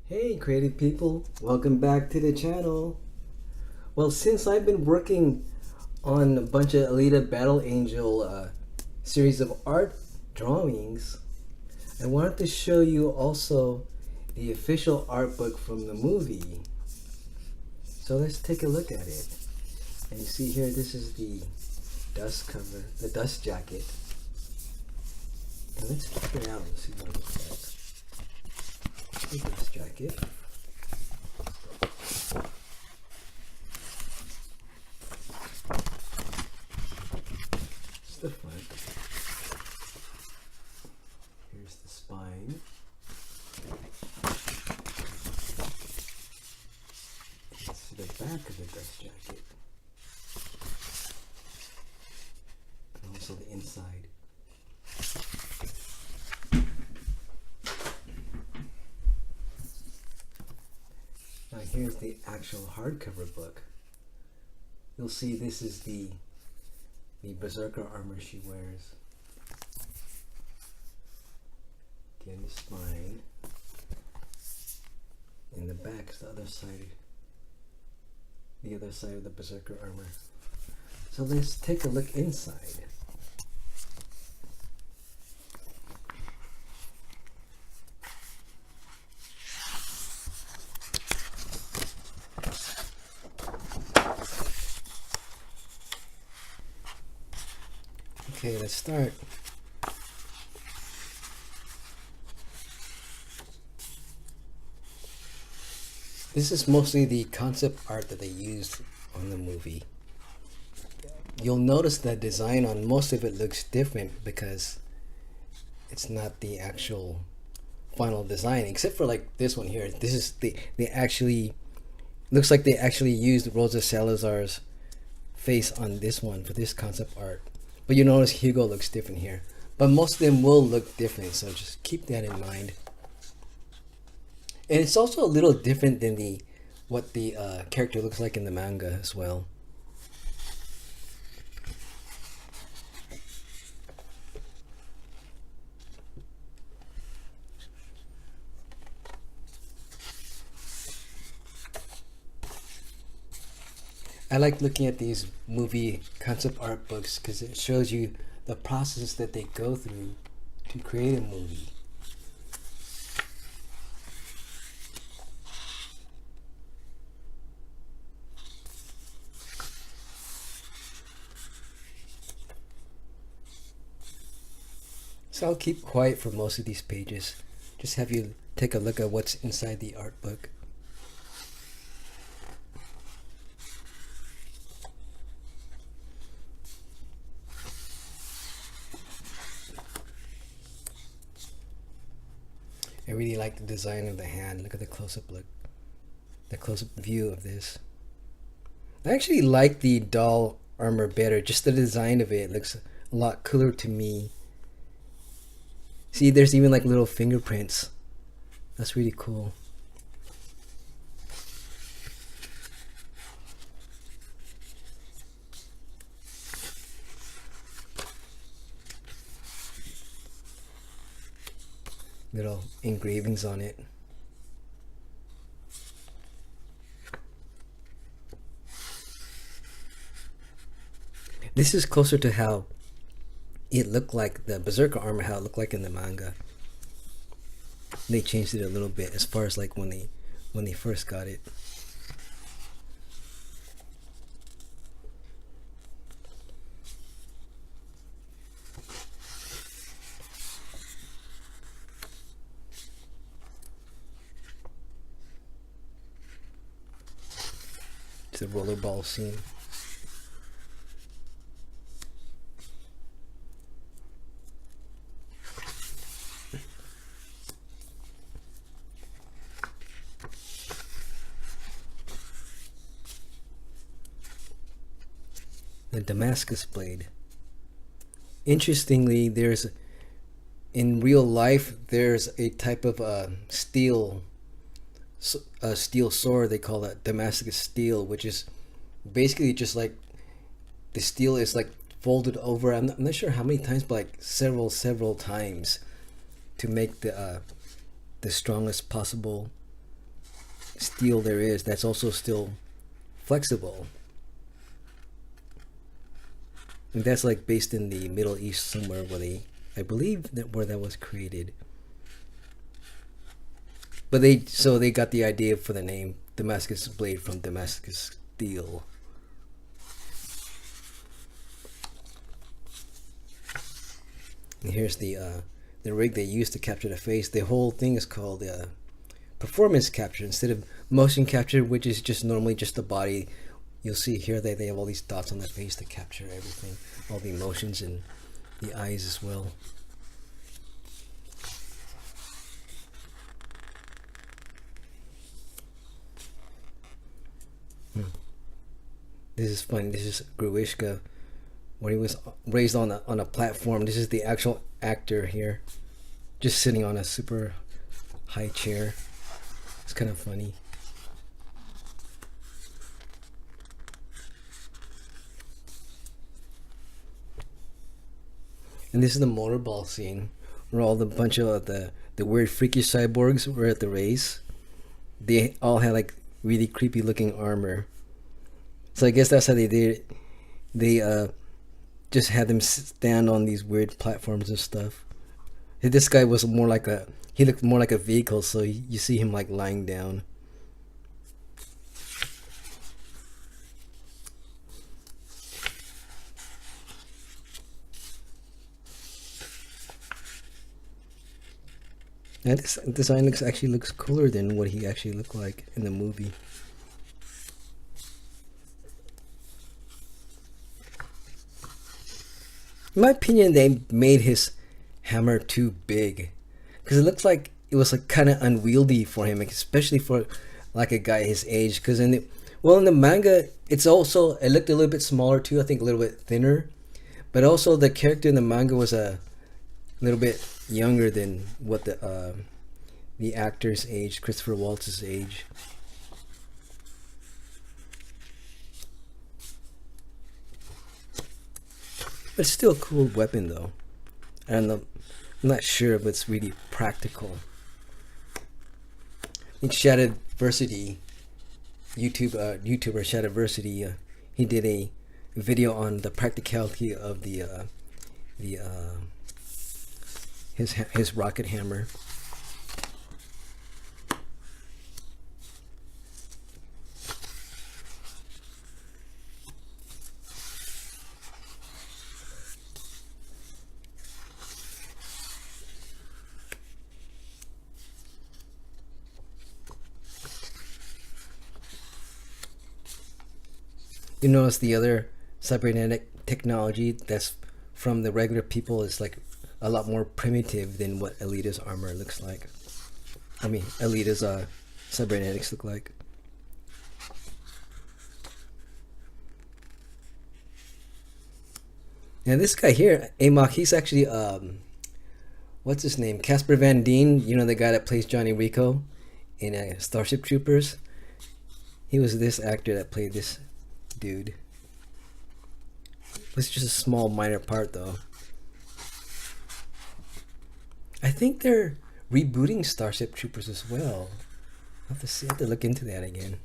Hey creative people, welcome back to the channel. Well, since I've been working on a bunch of Alita Battle Angel series of art drawings, I wanted to show you also the official art book from the movie. So let's take a look at it. And you see here, this is the dust cover, the dust jacket. And let's check it out and see what it looks like. The dust jacket. It's the front. Here's the spine. Let's see the back of the dust jacket. And also the inside. Now here's the actual hardcover book. You'll see this is the berserker armor she wears. Again, the spine. In the back is the other side of the berserker armor. So let's take a look inside. Okay, let's start. This is mostly the concept art that they used on the movie. You'll notice that design on most of it looks different because it's not the actual final design, except for like this one here. This is they actually looks like they actually used Rosa Salazar's face on this one for this concept art. But you notice Hugo looks different here. But most of them will look different, so just keep that in mind. And it's also a little different than what the character looks like in the manga as well. I like looking at these movie concept art books because it shows you the process that they go through to create a movie. So I'll keep quiet for most of these pages. Just have you take a look at what's inside the art book. I really like the design of the hand. Look at the close-up look. The close-up view of this. I actually like the doll armor better. Just the design of it looks a lot cooler to me. See, there's even like little fingerprints. That's really cool. Little engravings on it. This is closer to how it looked like the berserker armor, how it looked like in the manga. They changed it a little bit as far as like when they first got it. It's a rollerball scene. The Damascus blade. Interestingly, in real life there's a type of steel sword. They call that Damascus steel, which is basically just like the steel is like folded over. I'm not sure how many times, but like several times to make the strongest possible steel there is that's also still flexible. And that's like based in the Middle East somewhere where they, I believe that where that was created. But they got the idea for the name Damascus blade from Damascus steel. And here's the rig they used to capture the face. The whole thing is called performance capture instead of motion capture, which is just normally just the body. You'll see here that they have all these dots on the face to capture everything, all the emotions and the eyes as well. This is funny. This is Gruishka when he was raised on a platform. This is the actual actor here, just sitting on a super high chair. It's kind of funny. And this is the motorball scene where all the bunch of the weird freaky cyborgs were at the race. They all had like really creepy looking armor. So I guess that's how they did it. They just had them stand on these weird platforms and stuff. This guy was more like he looked more like a vehicle, so you see him like lying down. And this design actually looks cooler than what he actually looked like in the movie. In my opinion, they made his hammer too big, because it looks like it was like kind of unwieldy for him, especially for like a guy his age. Because in the manga, it looked a little bit smaller too. I think a little bit thinner, but also the character in the manga was a little bit younger than what the actor's age, Christopher Waltz's age. But it's still a cool weapon though. And I'm not sure if it's really practical. In Shadowversity, YouTuber Shadowversity, he did a video on the practicality of his rocket hammer. You notice the other cybernetic technology that's from the regular people is like a lot more primitive than what Alita's armor looks like. I mean, Alita's cybernetics look like. And this guy here, Amok, he's actually what's his name? Casper Van Dien. You know, the guy that plays Johnny Rico in Starship Troopers. He was this actor that played this dude. It's just a small minor part though. I think they're rebooting Starship Troopers as well. I have to look into that again.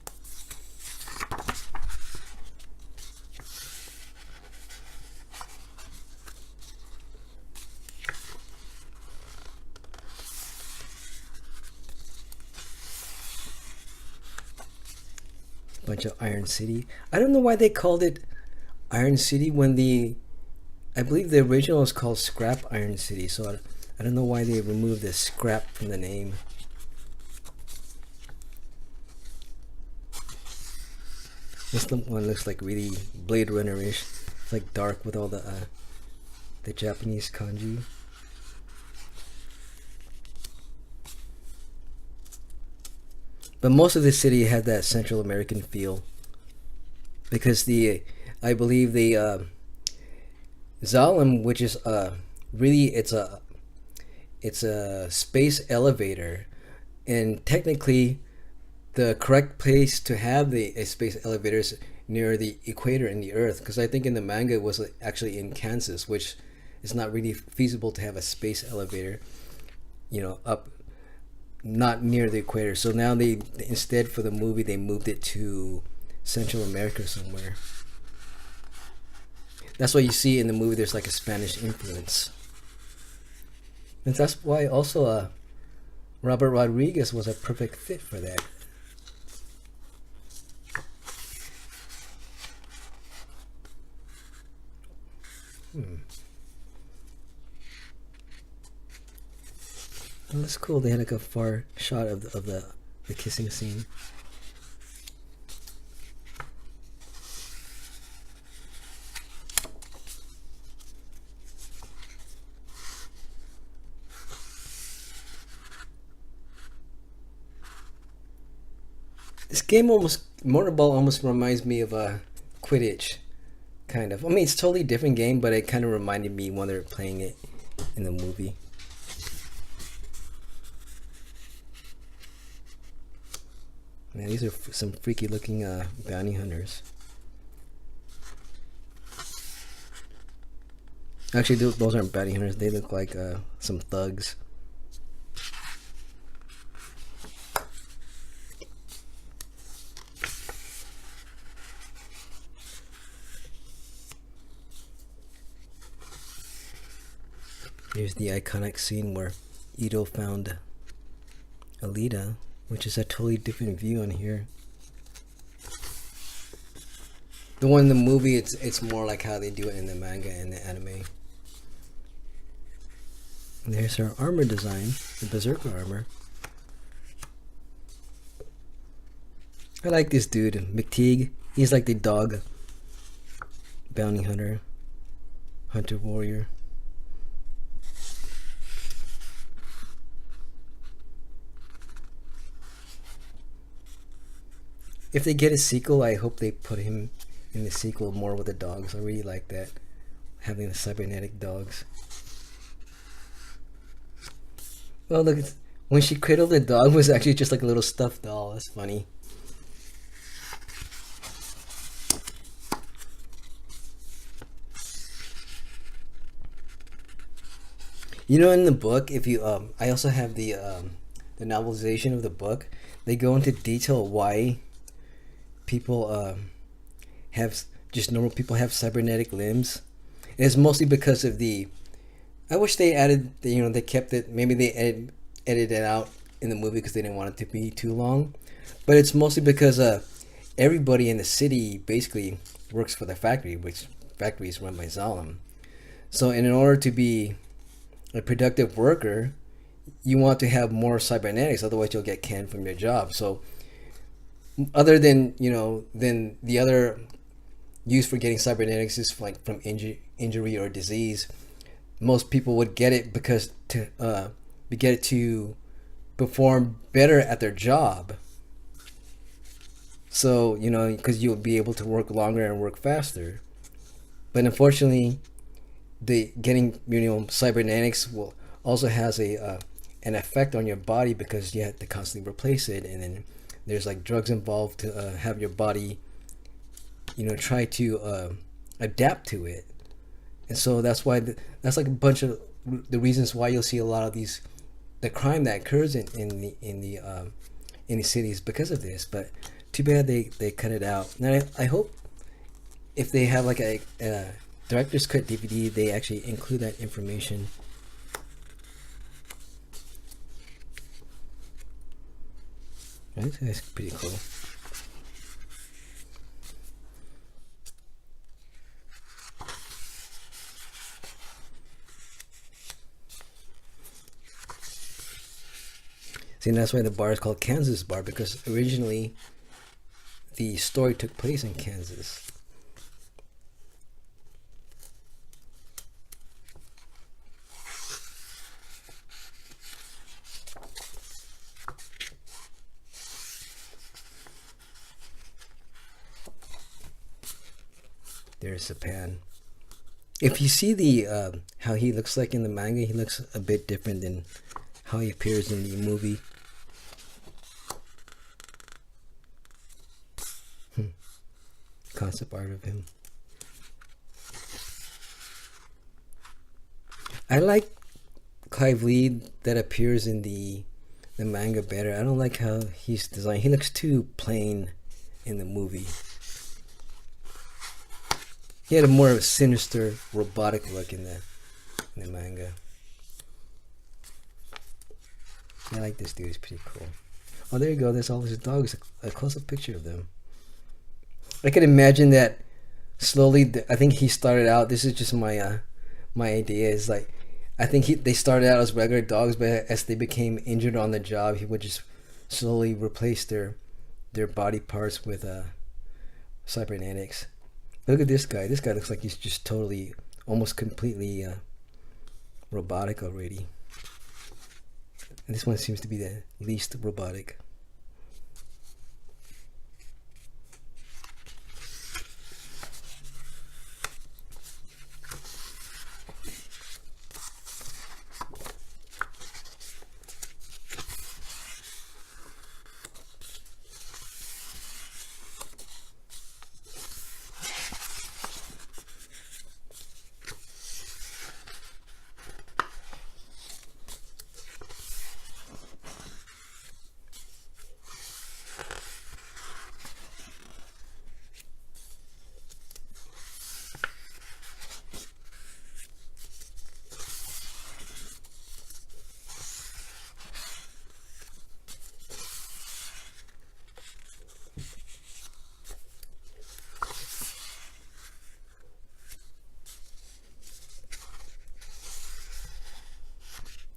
Bunch of Iron City. I don't know why they called it Iron City when I believe the original is called Scrap Iron City, so I don't know why they removed the scrap from the name. This one looks like really Blade Runner-ish. It's like dark with all the Japanese kanji. But most of the city had that Central American feel, because I believe the Zalem, which is really it's a space elevator, and technically the correct place to have a space elevator is near the equator in the Earth, because I think in the manga it was actually in Kansas, which is not really feasible to have a space elevator, up not near the equator. So now they instead for the movie they moved it to Central America somewhere. That's why you see in the movie there's like a Spanish influence. And that's why also Robert Rodriguez was a perfect fit for that. Oh, that's cool. They had like a far shot of the kissing scene. This game Motorball almost reminds me of Quidditch, kind of. I mean, it's a totally different game, but it kind of reminded me when they were playing it in the movie. Man, these are some freaky looking bounty hunters. Actually, those aren't bounty hunters. They look like some thugs. Here's the iconic scene where Ito found Alita, which is a totally different view on here. The one in the movie, it's more like how they do it in the manga and the anime. And there's her armor design, the Berserker armor. I like this dude, McTeague. He's like the dog bounty hunter, hunter warrior. If they get a sequel, I hope they put him in the sequel more with the dogs. I really like that, having the cybernetic dogs. Well, look, when she cradled the dog, it was actually just like a little stuffed doll. That's funny. You know, in the book, if you I also have the novelization of the book. They go into detail why people have just normal people have cybernetic limbs. And it's mostly because of the. I wish they added. They kept it. Maybe they edited it out in the movie because they didn't want it to be too long. But it's mostly because everybody in the city basically works for the factory, which factory is run by Zalem. So, in order to be a productive worker, you want to have more cybernetics. Otherwise, you'll get canned from your job. So, other than than the other use for getting cybernetics is like from injury or disease. Most people would get it because to get it to perform better at their job. So because you'll be able to work longer and work faster. But unfortunately, the getting cybernetics will also has an effect on your body because you have to constantly replace it, and then there's like drugs involved to have your body try to adapt to it. And so that's why that's like a bunch of the reasons why you'll see a lot of the crime that occurs in the cities because of this. But too bad they cut it out. And I hope if they have like a director's cut DVD, they actually include that information. That's pretty cool. See, and that's why the bar is called Kansas Bar, because originally the story took place in Kansas. There's Japan. If you see the how he looks like in the manga, he looks a bit different than how he appears in the movie. Concept art of him. I like Clive Lee that appears in the the manga better. I don't like how he's designed. He looks too plain in the movie. He had a more sinister, robotic look in the manga. I like this dude. He's pretty cool. Oh, there you go. There's all his dogs. A close-up picture of them. I can imagine that slowly. I think he started out. This is just my my idea. Is like, I think they started out as regular dogs, but as they became injured on the job, he would just slowly replace their body parts with cybernetics. Look at this guy. This guy looks like he's just totally, almost completely robotic already. And this one seems to be the least robotic.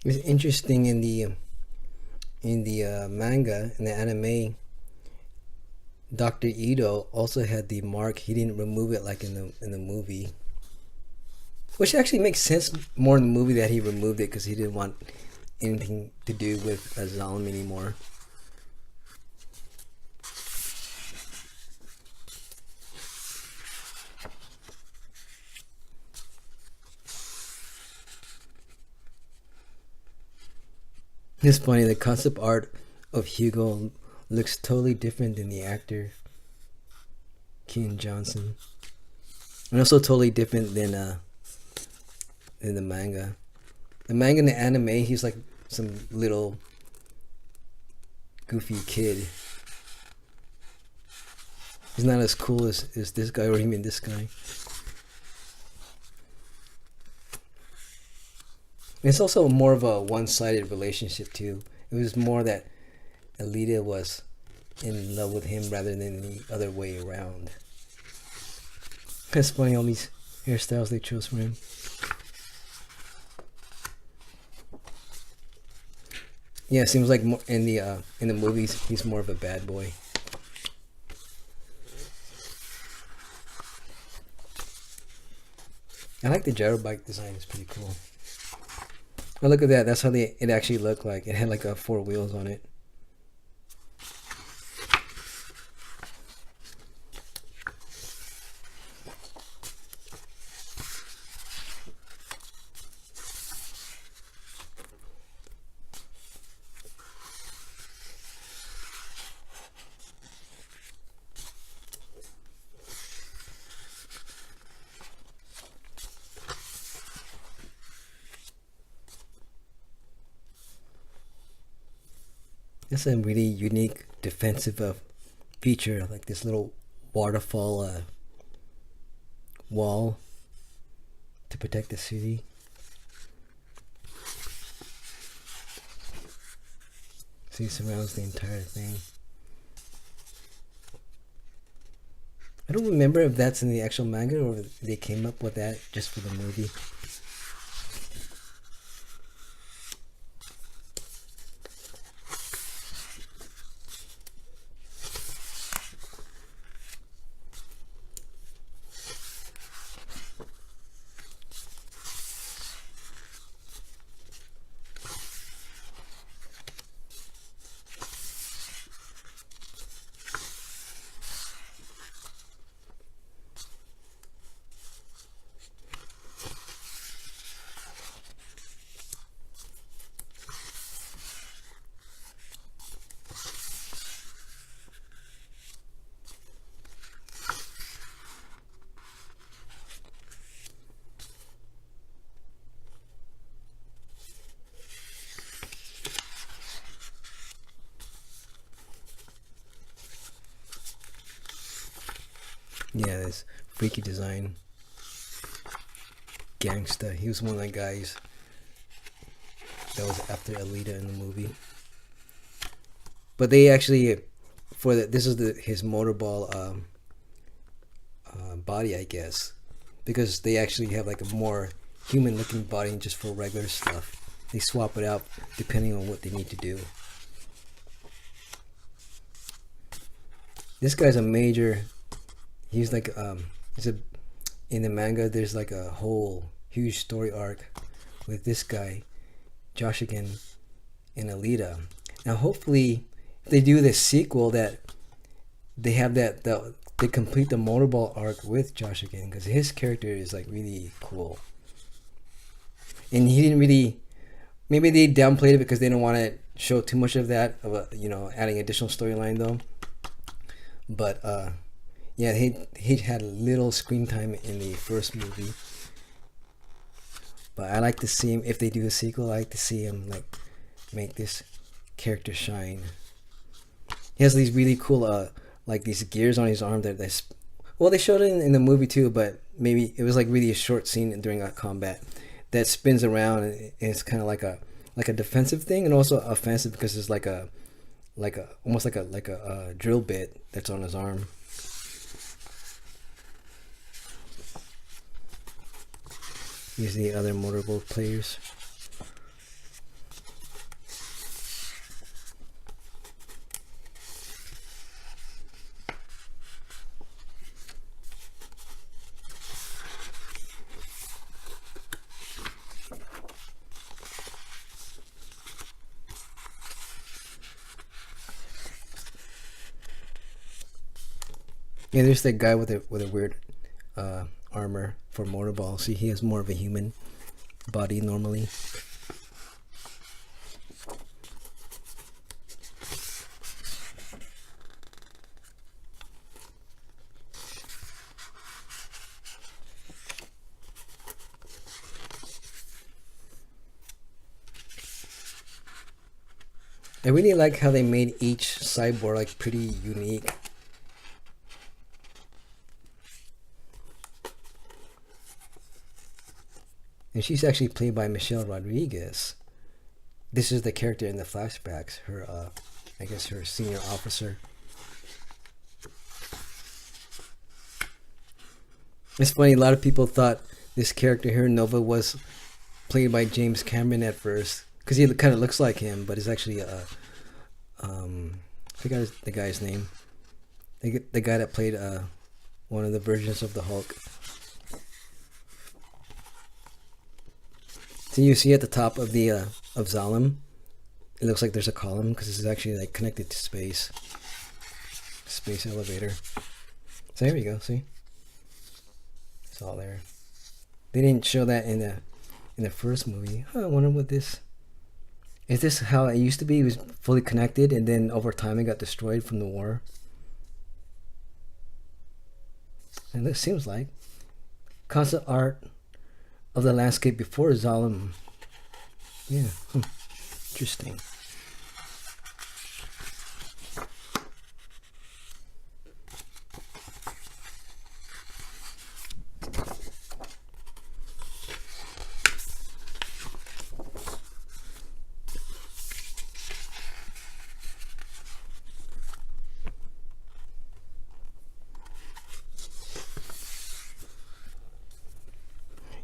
It's interesting in the manga, in the anime. Dr. Ito also had the mark. He didn't remove it like in the movie, which actually makes sense more in the movie that he removed it because he didn't want anything to do with Zalem anymore. It's funny, the concept art of Hugo looks totally different than the actor, Kean Johnson. And also totally different than in the manga. The manga and the anime, he's like some little goofy kid. He's not as cool as this guy or even this guy. It's also more of a one-sided relationship too. It was more that Alita was in love with him rather than the other way around. It's funny all these hairstyles they chose for him. Yeah, it seems like more in the movies he's more of a bad boy. I like the gyro bike design. It's pretty cool. Oh, look at that. That's how it actually looked like. It had like 4 wheels on it. It's a really unique defensive feature, like this little waterfall wall to protect the city. So he surrounds the entire thing. I don't remember if that's in the actual manga or they came up with that just for the movie. Yeah, this freaky design. Gangsta. He was one of the guys that was after Alita in the movie. But they actually, this is his Motorball body, I guess, because they actually have like a more human-looking body just for regular stuff. They swap it out depending on what they need to do. This guy's a major. He's like in the manga. There's like a whole huge story arc with this guy, Joshiken, and Alita. Now, hopefully, if they do this sequel, that they have they complete the Motorball arc with Joshiken, because his character is like really cool. And he didn't really. Maybe they downplayed it because they don't want to show too much of that, adding additional storyline though. But yeah, he had little screen time in the first movie. But I like to see him, if they do a sequel, I like to see him like make this character shine. He has these really cool like these gears on his arm that's well, they showed it in the movie too, but maybe it was like really a short scene during a combat that spins around, and it's kind of like a defensive thing and also offensive, because it's like a almost like a drill bit that's on his arm. Here's the other Motorball players. Yeah, there's that guy with a weird armor for Motorball. See, he has more of a human body normally. I really like how they made each cyborg like pretty unique. And she's actually played by Michelle Rodriguez. This is the character in the flashbacks. Her, I guess her senior officer. It's funny, a lot of people thought this character here, Nova, was played by James Cameron at first, because he kind of looks like him, but it's actually I forgot the guy's name. The guy that played one of the versions of the Hulk. So you see at the top of the of Zalem, it looks like there's a column, because this is actually like connected to space elevator. So here we go. See, it's all there. They didn't show that in the first movie. Oh, I wonder what this is. This how it used to be? It was fully connected, and then over time it got destroyed from the war. And this seems like concept art of the landscape before Zalem. Yeah, interesting.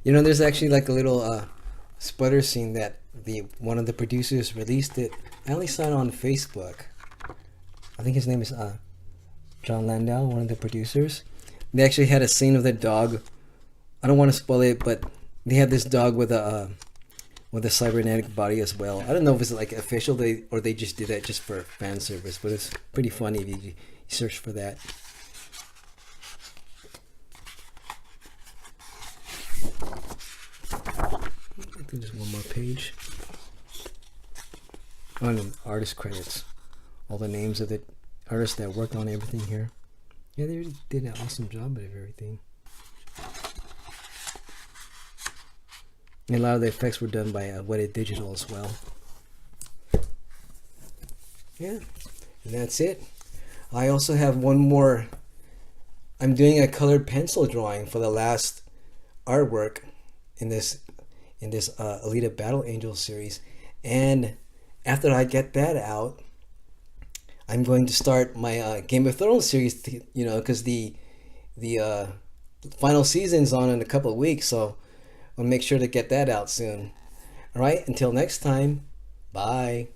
You know, there's actually like a little sputter scene that one of the producers released it. I only saw it on Facebook. I think his name is John Landau, one of the producers. They actually had a scene of the dog. I don't want to spoil it, but they had this dog with a cybernetic body as well. I don't know if it's like official, or they just did that just for fan service, but it's pretty funny if you search for that. I think there's one more page. Oh, and then artist credits. All the names of the artists that worked on everything here. Yeah, they really did an awesome job of everything. And a lot of the effects were done by Wetted Digital as well. Yeah, and that's it. I also have one more I'm doing a colored pencil drawing for the last artwork in this Alita Battle Angel series, and after I get that out, I'm going to start my Game of Thrones series. Because the final season's on in a couple of weeks, so I'll make sure to get that out soon. All right, until next time, bye.